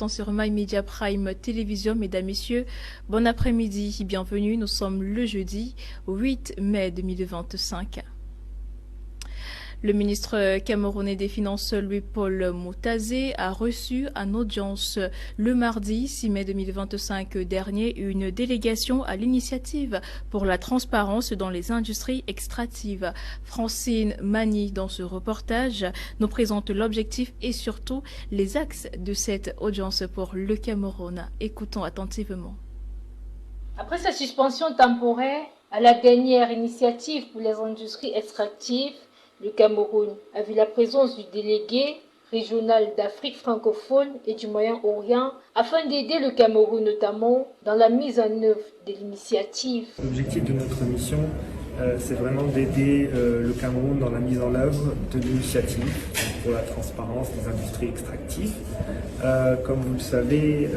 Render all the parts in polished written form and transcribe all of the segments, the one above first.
l'instant sur My Media Prime Télévision. Mesdames, Messieurs, bon après-midi, bienvenue. Nous sommes le jeudi 8 mai 2025. Le ministre camerounais des Finances, Louis-Paul Moutazé, a reçu en audience le mardi 6 mai 2025 dernier une délégation à l'initiative pour la transparence dans les industries extractives. Francine Mani, dans ce reportage, nous présente l'objectif et surtout les axes de cette audience pour le Cameroun. Écoutons attentivement. Après sa suspension temporaire à la dernière initiative pour les industries extractives, le Cameroun a vu la présence du délégué régional d'Afrique francophone et du Moyen-Orient afin d'aider le Cameroun notamment dans la mise en œuvre de l'initiative. L'objectif de notre mission, c'est vraiment d'aider le Cameroun dans la mise en œuvre de l'initiative pour la transparence des industries extractives. Comme vous le savez,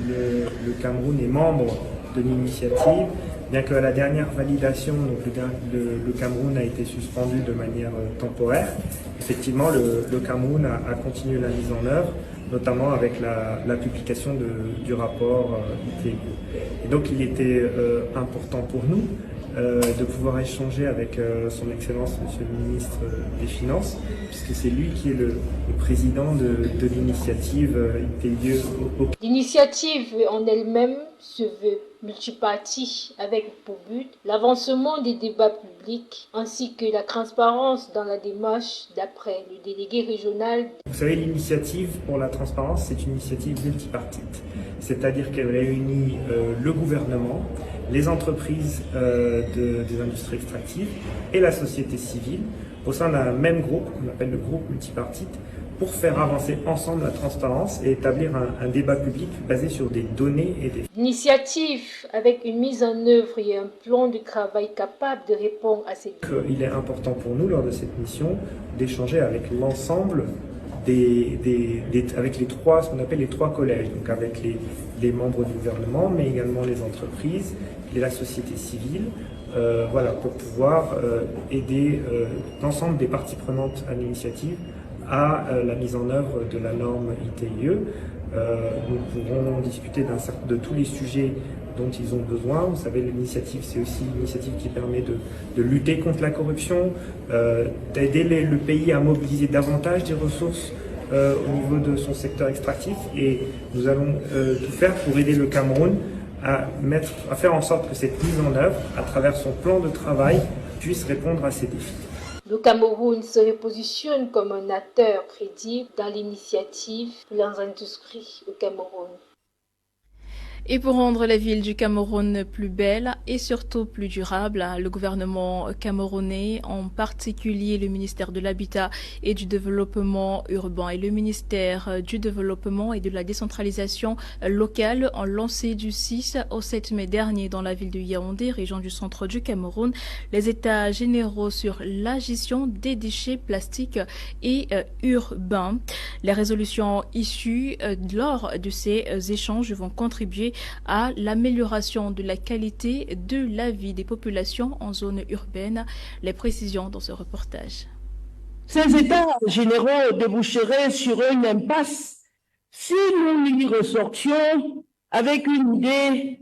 le Cameroun est membre de l'initiative. Bien qu'à la dernière validation, donc le Cameroun a été suspendu de manière temporaire, effectivement le Cameroun a continué la mise en œuvre, notamment avec la publication du rapport ITIE. Et donc il était important pour nous de pouvoir échanger avec son Excellence Monsieur le Ministre des Finances, puisque c'est lui qui est le président de l'initiative ITIE. L'initiative en elle-même se veut multipartie avec pour but l'avancement des débats publics ainsi que la transparence dans la démarche d'après le délégué régional. Vous savez, l'initiative pour la transparence, c'est une initiative multipartite, c'est-à-dire qu'elle réunit le gouvernement, les entreprises des industries extractives et la société civile au sein d'un même groupe qu'on appelle le groupe multipartite, pour faire avancer ensemble la transparence et établir un débat public basé sur des données et des... L'initiative avec une mise en œuvre et un plan de travail capable de répondre à ces... Il est important pour nous, lors de cette mission, d'échanger avec l'ensemble avec ce qu'on appelle les trois collèges, donc avec les membres du gouvernement, mais également les entreprises et la société civile, voilà, pour pouvoir aider l'ensemble des parties prenantes à l'initiative à la mise en œuvre de la norme ITIE. Nous pourrons discuter de tous les sujets dont ils ont besoin. Vous savez, l'initiative, c'est aussi une initiative qui permet de lutter contre la corruption, d'aider le pays à mobiliser davantage des ressources au niveau de son secteur extractif. Et nous allons tout faire pour aider le Cameroun à faire en sorte que cette mise en œuvre, à travers son plan de travail, puisse répondre à ces défis. Le Cameroun se repositionne comme un acteur crédible dans l'initiative pour les industries au Cameroun. Et pour rendre la ville du Cameroun plus belle et surtout plus durable, le gouvernement camerounais, en particulier le ministère de l'Habitat et du Développement urbain et le ministère du Développement et de la décentralisation locale, ont lancé du 6 au 7 mai dernier dans la ville de Yaoundé, région du centre du Cameroun, les états généraux sur la gestion des déchets plastiques et urbains. Les résolutions issues lors de ces échanges vont contribuer à l'amélioration de la qualité de la vie des populations en zone urbaine. Les précisions dans ce reportage. Ces états généraux déboucheraient sur une impasse si nous y ressortions avec une idée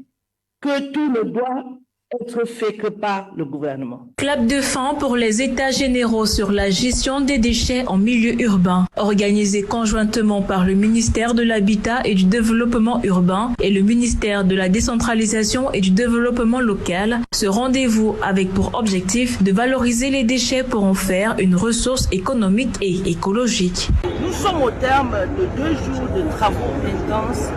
que tout ne doit être fait que par le gouvernement. Clap de fin pour les états généraux sur la gestion des déchets en milieu urbain, organisé conjointement par le ministère de l'Habitat et du Développement urbain et le ministère de la Décentralisation et du Développement local. Ce rendez-vous avec pour objectif de valoriser les déchets pour en faire une ressource économique et écologique. Nous sommes au terme de 2 jours de travaux intenses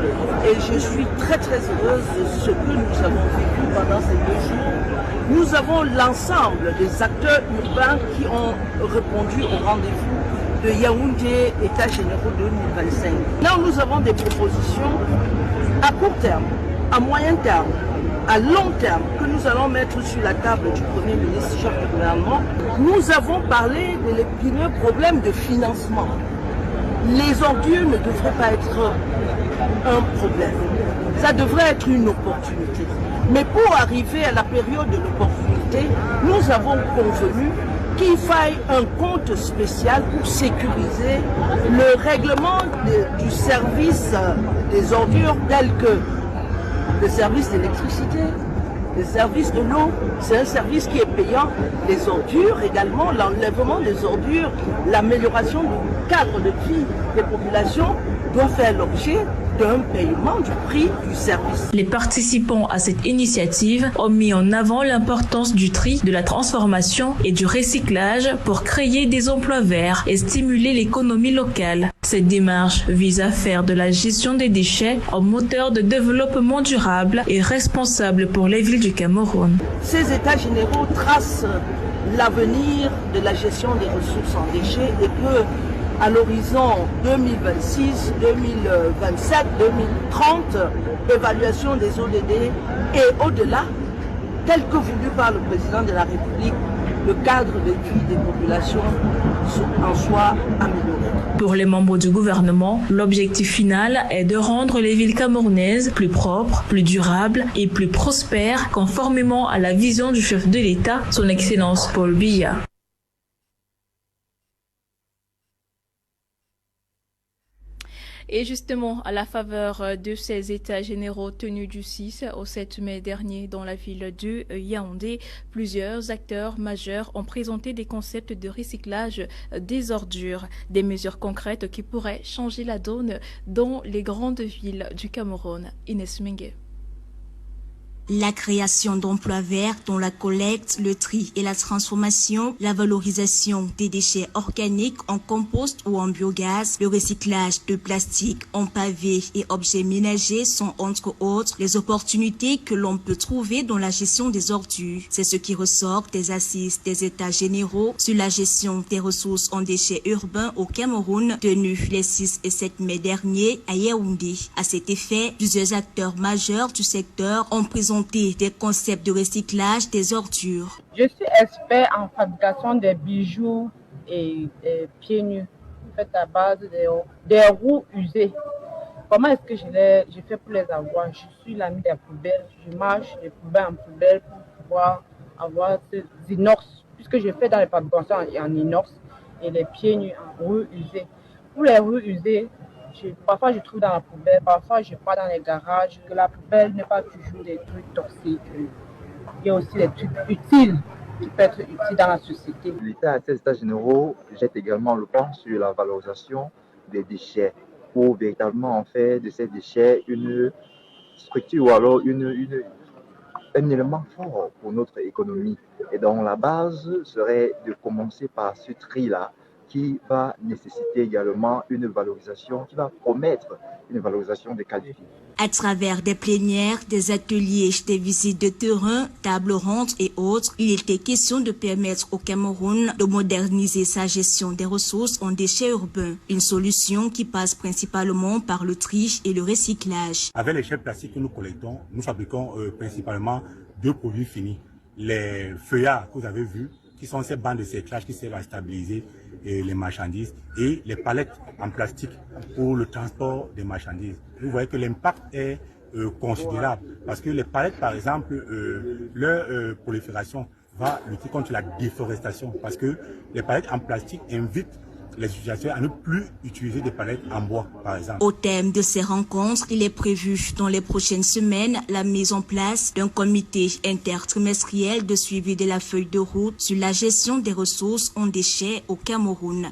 et je suis très heureuse de ce que nous avons vécu pendant ces 2 jours. Nous avons l'ensemble des acteurs urbains qui ont répondu au rendez-vous de Yaoundé, États généraux 2025. Là, nous avons des propositions à court terme, à moyen terme, à long terme, que nous allons mettre sur la table du Premier ministre, chef du gouvernement. Nous avons parlé de l'épineux problème de financement. Les ordures ne devraient pas être un problème. Ça devrait être une opportunité. Mais pour arriver à la période de l'opportunité, nous avons convenu qu'il faille un compte spécial pour sécuriser le règlement du service des ordures tels que le service d'électricité, le service de l'eau. C'est un service qui est payant. Les ordures également, l'enlèvement des ordures, l'amélioration du cadre de vie des populations doit faire l'objet d'un paiement du prix du service. Les participants à cette initiative ont mis en avant l'importance du tri, de la transformation et du recyclage pour créer des emplois verts et stimuler l'économie locale. Cette démarche vise à faire de la gestion des déchets un moteur de développement durable et responsable pour les villes du Cameroun. Ces états généraux tracent l'avenir de la gestion des ressources en déchets et que à l'horizon 2026, 2027, 2030, évaluation des ODD et au-delà, tel que voulu par le président de la République, le cadre de vie des populations en soit amélioré. Pour les membres du gouvernement, l'objectif final est de rendre les villes camerounaises plus propres, plus durables et plus prospères, conformément à la vision du chef de l'État, son Excellence Paul Biya. Et justement, à la faveur de ces états généraux tenus du 6 au 7 mai dernier dans la ville de Yaoundé, plusieurs acteurs majeurs ont présenté des concepts de recyclage des ordures, des mesures concrètes qui pourraient changer la donne dans les grandes villes du Cameroun. Inès Mengue. La création d'emplois verts dont la collecte, le tri et la transformation, la valorisation des déchets organiques en compost ou en biogaz, le recyclage de plastique en pavé et objets ménagers sont entre autres les opportunités que l'on peut trouver dans la gestion des ordures. C'est ce qui ressort des assises des États généraux sur la gestion des ressources en déchets urbains au Cameroun, tenues les 6 et 7 mai dernier à Yaoundé. À cet effet, plusieurs acteurs majeurs du secteur ont présenté des concepts de recyclage des ordures. Je suis expert en fabrication des bijoux et pieds nus, faits à base des roues usées. Comment est-ce que je fais pour les avoir? Je suis l'ami des poubelles, je marche les poubelles en poubelle pour pouvoir avoir ces inox, puisque je fais dans les fabrications en inox et les pieds nus en roues usées. Pour les roues usées, parfois je trouve dans la poubelle, parfois je pars dans les garages, que la poubelle n'est pas toujours des trucs toxiques. Il y a aussi des trucs utiles qui peuvent être utiles dans la société. L'État, à ses états généraux, jette également le plan sur la valorisation des déchets pour véritablement en faire de ces déchets une structure ou alors un élément fort pour notre économie. Et donc la base serait de commencer par ce tri-là, qui va nécessiter également une valorisation, qui va promettre une valorisation des qualités. À travers des plénières, des ateliers, des visites de terrain, tables rondes et autres, il était question de permettre au Cameroun de moderniser sa gestion des ressources en déchets urbains. Une solution qui passe principalement par le tri et le recyclage. Avec les déchets plastiques que nous collectons, nous fabriquons principalement 2 produits finis. Les feuillards que vous avez vus, qui sont ces bandes de séclage qui servent à stabiliser les marchandises, et les palettes en plastique pour le transport des marchandises. Vous voyez que l'impact est considérable parce que les palettes, par exemple, leur prolifération va lutter contre la déforestation parce que les palettes en plastique invitent les utilisateurs à ne plus utiliser des palettes en bois, par exemple. Au thème de ces rencontres, il est prévu dans les prochaines semaines la mise en place d'un comité intertrimestriel de suivi de la feuille de route sur la gestion des ressources en déchets au Cameroun.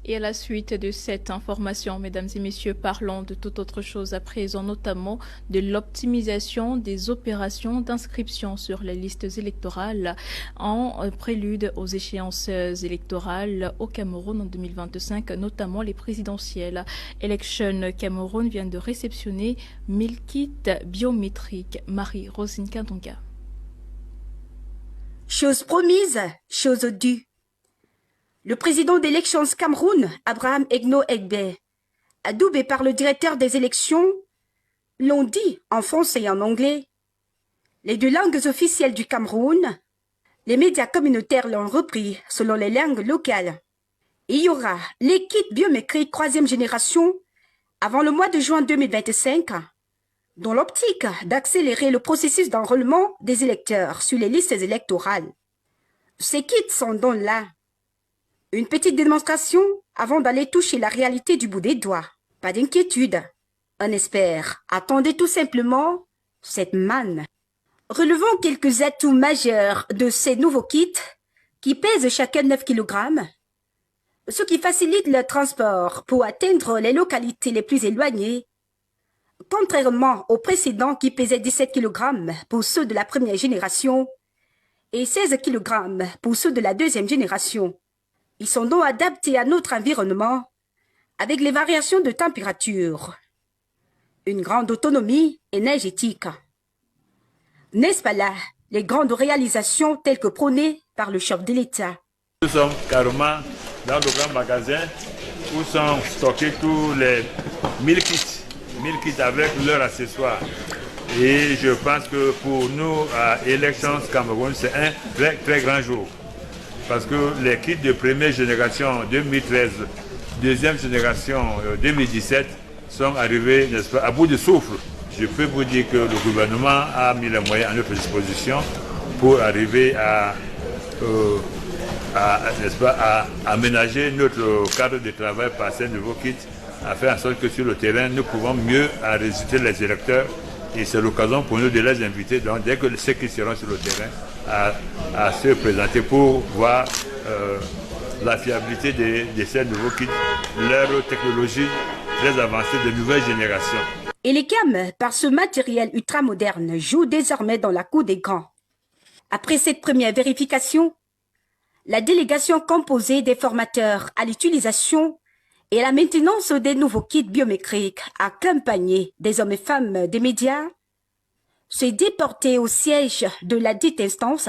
Et à la suite de cette information, mesdames et messieurs, parlons de toute autre chose à présent, notamment de l'optimisation des opérations d'inscription sur les listes électorales en prélude aux échéances électorales au Cameroun en 2025, notamment les présidentielles. Election Cameroun vient de réceptionner 1000 kits biométriques. Marie-Rosine Kandonga. Chose promise, chose due. Le président d'Elections Cameroun, Abraham Egno Egbe, adoubé par le directeur des élections, l'ont dit en français et en anglais. Les 2 langues officielles du Cameroun, les médias communautaires l'ont repris selon les langues locales. Il y aura les kits biométriques 3e génération avant le mois de juin 2025, dans l'optique d'accélérer le processus d'enrôlement des électeurs sur les listes électorales. Ces kits sont donc là. Une petite démonstration avant d'aller toucher la réalité du bout des doigts. Pas d'inquiétude. On espère. Attendez tout simplement cette manne. Relevons quelques atouts majeurs de ces nouveaux kits qui pèsent chacun 9 kg, ce qui facilite le transport pour atteindre les localités les plus éloignées, contrairement aux précédents qui pesaient 17 kg pour ceux de la première génération et 16 kg pour ceux de la deuxième génération. Ils sont donc adaptés à notre environnement avec les variations de température. Une grande autonomie énergétique. N'est-ce pas là les grandes réalisations telles que prônées par le chef de l'État? Nous sommes carrément dans le grand magasin où sont stockés tous les 1000 kits avec leurs accessoires. Et je pense que pour nous, à Elections Cameroun, c'est un très, très grand jour. Parce que les kits de première génération 2013, deuxième génération 2017 sont arrivés, n'est-ce pas, à bout de souffle. Je peux vous dire que le gouvernement a mis les moyens à notre disposition pour arriver à aménager notre cadre de travail par ces nouveaux kits, à faire en sorte que sur le terrain, nous pouvons mieux résister les électeurs. Et c'est l'occasion pour nous de les inviter, donc, dès que ceux qui seront sur le terrain, à se présenter pour voir la fiabilité de ces nouveaux kits, leur technologie très avancée de nouvelle génération. Et les CAM, par ce matériel ultramoderne, jouent désormais dans la cour des grands. Après cette première vérification, la délégation composée des formateurs à l'utilisation et à la maintenance des nouveaux kits biométriques accompagnés des hommes et femmes des médias s'est déportée au siège de la dite instance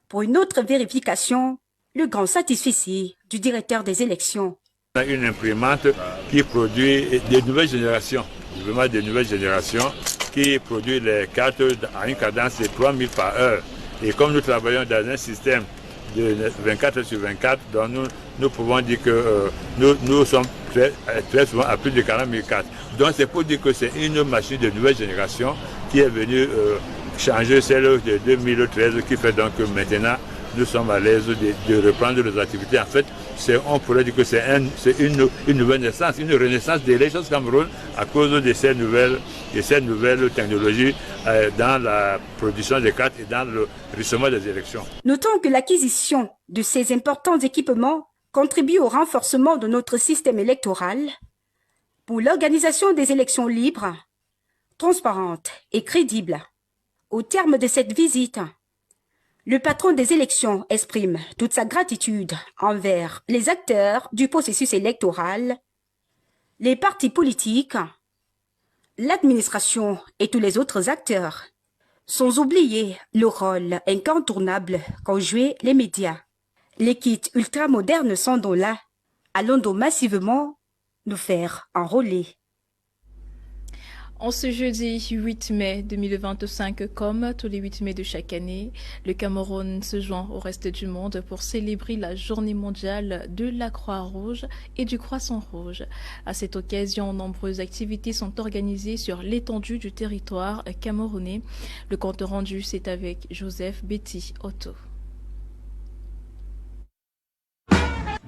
pour une autre vérification, le grand satisfecit du directeur des élections. On a une imprimante qui produit des nouvelles générations, vraiment des nouvelles générations, qui produit les cartes à une cadence de 3000 par heure. Et comme nous travaillons dans un système de 24 sur 24, donc nous pouvons dire que nous sommes très souvent à plus de 40 000 cartes. Donc c'est pour dire que c'est une machine de nouvelle génération qui est venue changer celle de 2013, qui fait donc que maintenant nous sommes à l'aise de reprendre nos activités. En fait, on pourrait dire que c'est une nouvelle naissance, une renaissance des Elections Cameroun à cause de ces nouvelles technologies dans la production des cartes et dans le rythme des élections. Notons que l'acquisition de ces importants équipements contribue au renforcement de notre système électoral pour l'organisation des élections libres, transparentes et crédibles. Au terme de cette visite, le patron des élections exprime toute sa gratitude envers les acteurs du processus électoral, les partis politiques, l'administration et tous les autres acteurs, sans oublier le rôle incontournable qu'ont joué les médias. Les kits ultramodernes sont donc là. Allons donc massivement nous faire enrôler. En ce jeudi 8 mai 2025, comme tous les 8 mai de chaque année, le Cameroun se joint au reste du monde pour célébrer la journée mondiale de la Croix-Rouge et du Croissant-Rouge. À cette occasion, nombreuses activités sont organisées sur l'étendue du territoire camerounais. Le compte rendu, c'est avec Joseph Betty Otto.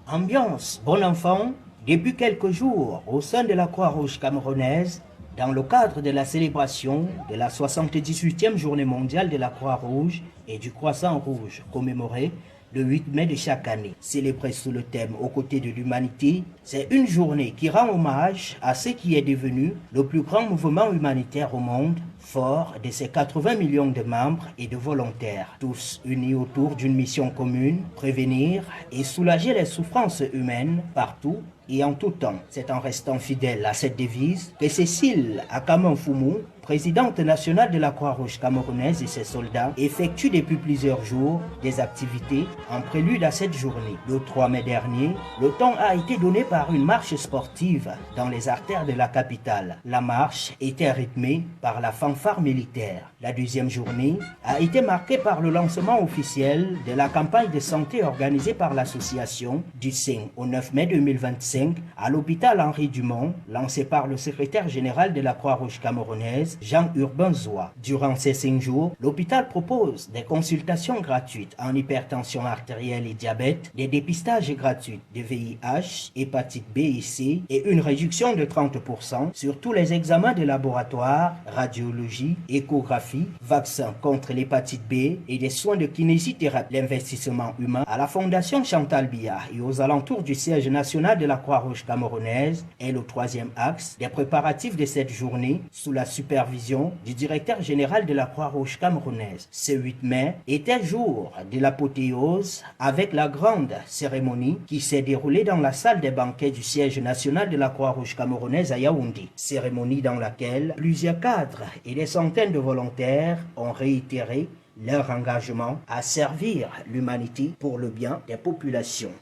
Ambiance bon enfant, depuis quelques jours au sein de la Croix-Rouge camerounaise, dans le cadre de la célébration de la 78e journée mondiale de la Croix-Rouge et du Croissant-Rouge commémorée le 8 mai de chaque année. Célébrée sous le thème « Aux côtés de l'humanité », c'est une journée qui rend hommage à ce qui est devenu le plus grand mouvement humanitaire au monde, fort de ses 80 millions de membres et de volontaires, tous unis autour d'une mission commune, prévenir et soulager les souffrances humaines partout et en tout temps. C'est en restant fidèle à cette devise que Cécile Akamanfoumou, présidente nationale de la Croix-Rouge camerounaise et ses soldats, effectuent depuis plusieurs jours des activités en prélude à cette journée. Le 3 mai dernier, le temps a été donné par une marche sportive dans les artères de la capitale. La marche était rythmée par la fanfare militaire. La deuxième journée a été marquée par le lancement officiel de la campagne de santé organisée par l'association du 5 au 9 mai 2027 2025 à l'hôpital Henri Dumont, lancé par le secrétaire général de la Croix-Rouge camerounaise, Jean-Urbain Zoua. Durant ces 5 jours, l'hôpital propose des consultations gratuites en hypertension artérielle et diabète, des dépistages gratuits de VIH, hépatite B et C et une réduction de 30% sur tous les examens de laboratoire, radiologie, échographie, vaccins contre l'hépatite B et des soins de kinésithérapie. L'investissement humain à la Fondation Chantal Biya et aux alentours du siège national de la Croix-Rouge camerounaise est le 3e axe des préparatifs de cette journée sous la supervision du directeur général de la Croix-Rouge camerounaise. Ce 8 mai était jour de l'apothéose avec la grande cérémonie qui s'est déroulée dans la salle des banquets du siège national de la Croix-Rouge camerounaise à Yaoundé. Cérémonie dans laquelle plusieurs cadres et des centaines de volontaires ont réitéré leur engagement à servir l'humanité pour le bien des populations.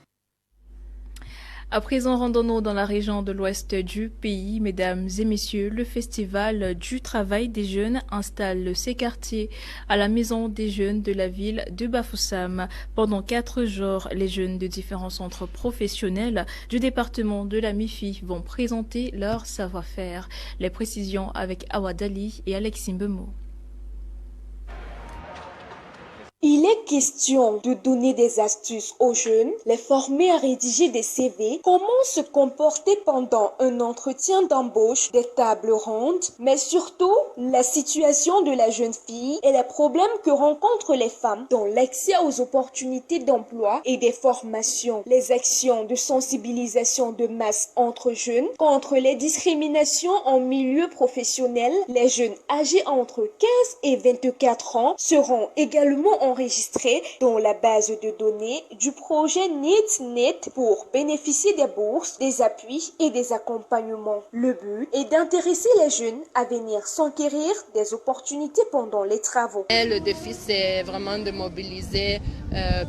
À présent, rendons-nous dans la région de l'ouest du pays. Mesdames et messieurs, le Festival du travail des jeunes installe ses quartiers à la maison des jeunes de la ville de Bafoussam. Pendant 4 jours, les jeunes de différents centres professionnels du département de la MIFI vont présenter leur savoir-faire. Les précisions avec Awadali et Alexis Mbemo. Il est question de donner des astuces aux jeunes, les former à rédiger des CV, comment se comporter pendant un entretien d'embauche, des tables rondes, mais surtout la situation de la jeune fille et les problèmes que rencontrent les femmes dans l'accès aux opportunités d'emploi et des formations, les actions de sensibilisation de masse entre jeunes contre les discriminations en milieu professionnel. Les jeunes âgés entre 15 et 24 ans seront également enregistrés dans la base de données du projet NEET pour bénéficier des bourses, des appuis et des accompagnements. Le but est d'intéresser les jeunes à venir s'enquérir des opportunités pendant les travaux. Le défi, c'est vraiment de mobiliser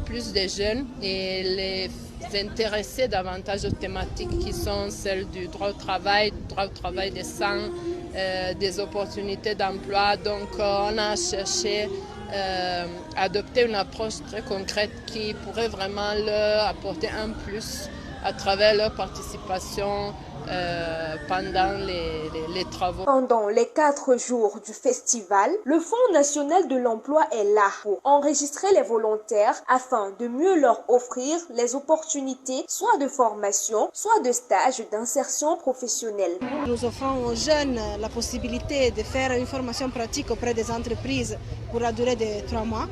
plus de jeunes et les intéresser davantage aux thématiques qui sont celles du droit au travail décent, des opportunités d'emploi. Donc on a cherché adopter une approche très concrète qui pourrait vraiment leur apporter un plus à travers leur participation pendant les travaux. Pendant les 4 jours du festival, le Fonds national de l'emploi est là pour enregistrer les volontaires afin de mieux leur offrir les opportunités soit de formation, soit de stage d'insertion professionnelle. Nous offrons aux jeunes la possibilité de faire une formation pratique auprès des entreprises pour la durée de 3 mois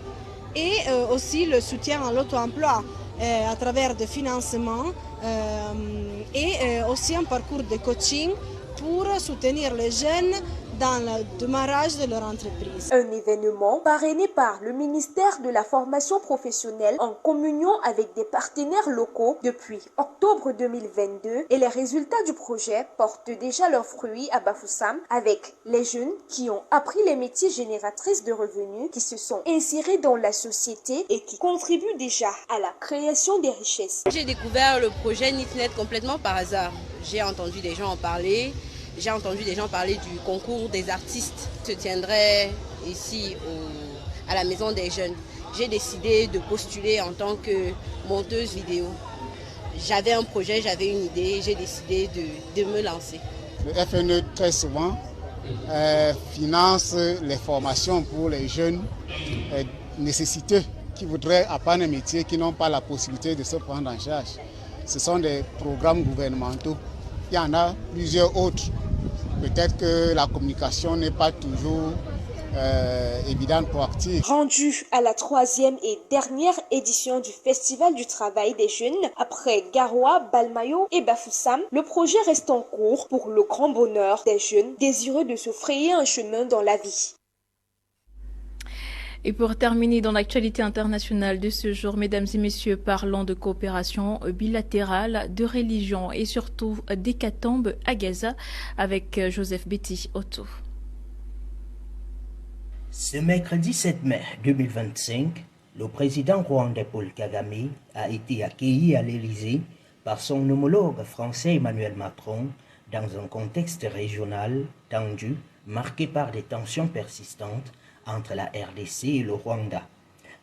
et aussi le soutien à l'auto-emploi à travers des financements et aussi un parcours de coaching pour soutenir les jeunes dans le démarrage de leur entreprise. Un événement parrainé par le ministère de la formation professionnelle en communion avec des partenaires locaux depuis octobre 2022 et les résultats du projet portent déjà leurs fruits à Bafoussam avec les jeunes qui ont appris les métiers génératrices de revenus, qui se sont insérés dans la société et qui contribuent déjà à la création des richesses. J'ai découvert le projet NEET complètement par hasard. J'ai entendu des gens en parler. J'ai entendu des gens parler du concours des artistes qui se tiendrait ici à la maison des jeunes. J'ai décidé de postuler en tant que monteuse vidéo. J'avais un projet, j'avais une idée, j'ai décidé de me lancer. Le FNE très souvent finance les formations pour les jeunes nécessités qui voudraient apprendre un métier, qui n'ont pas la possibilité de se prendre en charge. Ce sont des programmes gouvernementaux. Il y en a plusieurs autres. Peut-être que la communication n'est pas toujours évidente, proactive. Rendu à la 3e et dernière édition du Festival du travail des jeunes, après Garoua, Balmayo et Bafoussam, le projet reste en cours pour le grand bonheur des jeunes désireux de se frayer un chemin dans la vie. Et pour terminer dans l'actualité internationale de ce jour, mesdames et messieurs, parlons de coopération bilatérale, de religion et surtout d'hécatombe à Gaza avec Joseph Betty Otto. Ce mercredi 7 mai 2025, le président rwandais Paul Kagame a été accueilli à l'Élysée par son homologue français Emmanuel Macron dans un contexte régional tendu, marqué par des tensions persistantes entre la RDC et le Rwanda.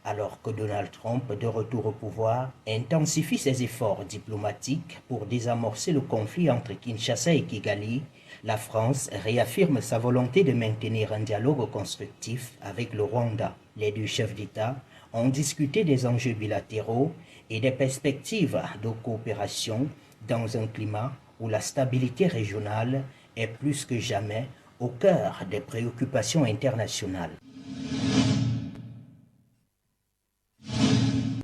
alors que Donald Trump, de retour au pouvoir, intensifie ses efforts diplomatiques pour désamorcer le conflit entre Kinshasa et Kigali. La France réaffirme sa volonté de maintenir un dialogue constructif avec le Rwanda. Les deux chefs d'État ont discuté des enjeux bilatéraux et des perspectives de coopération dans un climat où la stabilité régionale est plus que jamais au cœur des préoccupations internationales.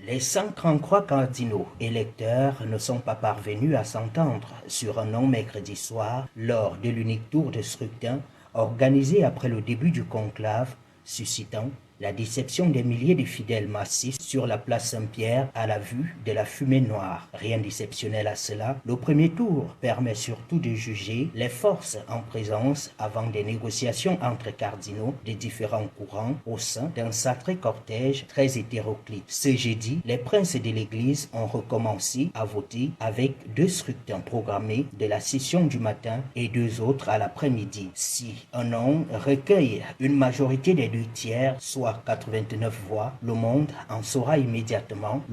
Les 133 cardinaux électeurs ne sont pas parvenus à s'entendre sur un nom mercredi soir lors de l'unique tour de scrutin organisé après le début du conclave, suscitant la déception des milliers de fidèles massifs sur la place Saint-Pierre à la vue de la fumée noire. Rien d'exceptionnel à cela, le premier tour permet surtout de juger les forces en présence avant des négociations entre cardinaux de différents courants au sein d'un sacré cortège très hétéroclite. Ce jeudi, les princes de l'Église ont recommencé à voter avec 2 scrutins programmés de la session du matin et 2 autres à l'après-midi. Si un nom recueille une majorité des 2/3, soit 89 voix, le monde en sera immédiatement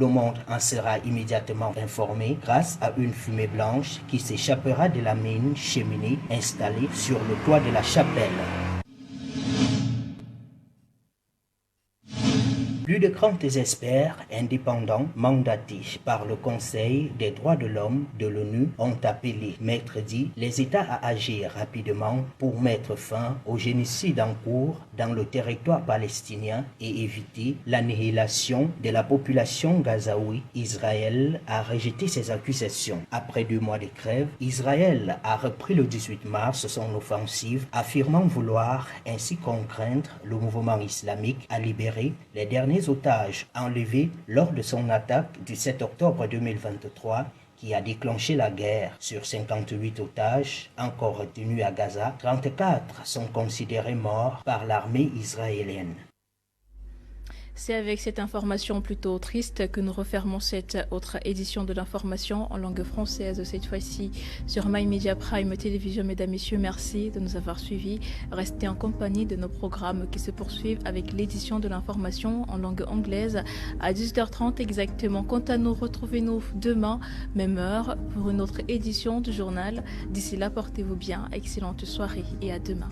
informé grâce à une fumée blanche qui s'échappera de la mine cheminée installée sur le toit de la chapelle. Plus de 30 experts indépendants mandatés par le Conseil des droits de l'homme de l'ONU ont appelé mercredi les États à agir rapidement pour mettre fin au génocide en cours dans le territoire palestinien et éviter l'annihilation de la population gazaoui. Israël a rejeté ces accusations. Après 2 mois de grève, Israël a repris le 18 mars son offensive, affirmant vouloir ainsi contraindre le mouvement islamique à libérer les derniers otages enlevés lors de son attaque du 7 octobre 2023 qui a déclenché la guerre. Sur 58 otages encore retenus à Gaza, 34 sont considérés morts par l'armée israélienne. C'est avec cette information plutôt triste que nous refermons cette autre édition de l'information en langue française, cette fois-ci sur My Media Prime Télévision. Mesdames, Messieurs, merci de nous avoir suivis. Restez en compagnie de nos programmes qui se poursuivent avec l'édition de l'information en langue anglaise à 18h30 exactement. Quant à nous, retrouvez-nous demain, même heure, pour une autre édition du journal. D'ici là, portez-vous bien, excellente soirée et à demain.